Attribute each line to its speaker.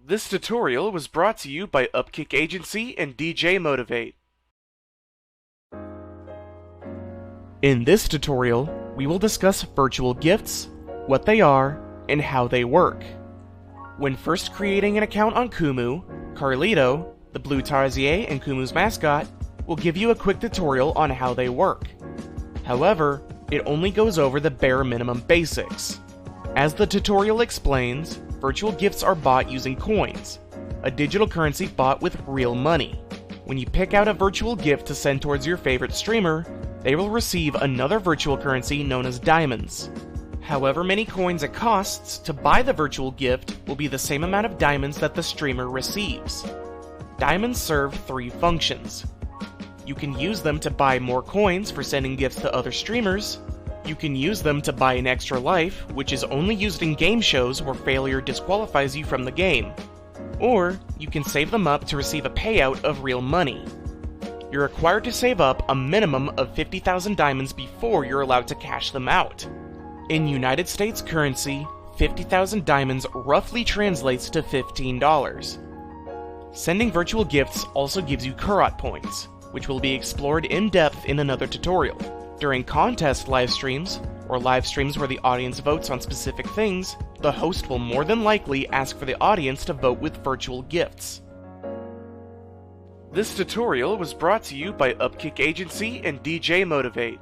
Speaker 1: This tutorial was brought to you by Upkik Agency and DJ Motivate. In this tutorial, we will discuss virtual gifts, what they are, and how they work. When first creating an account on Kumu, Carlito, the blue Tarsier and Kumu's mascot, will give you a quick tutorial on how they work. However, it only goes over the bare minimum basics. As the tutorial explains, virtual gifts are bought using coins, a digital currency bought with real money. When you pick out a virtual gift to send towards your favorite streamer, they will receive another virtual currency known as diamonds. However many coins it costs to buy the virtual gift will be the same amount of diamonds that the streamer receives. Diamonds serve three functions. You can use them to buy more coins for sending gifts to other streamers. You can use them to buy an extra life, which is only used in game shows where failure disqualifies you from the game. Or, you can save them up to receive a payout of real money. You're required to save up a minimum of 50,000 diamonds before you're allowed to cash them out. In United States currency, 50,000 diamonds roughly translates to $15. Sending virtual gifts also gives you Kurat points, which will be explored in depth in another tutorial. During contest live streams, or live streams where the audience votes on specific things, the host will more than likely ask for the audience to vote with virtual gifts. This tutorial was brought to you by Upkik Agency and DJ Motivate.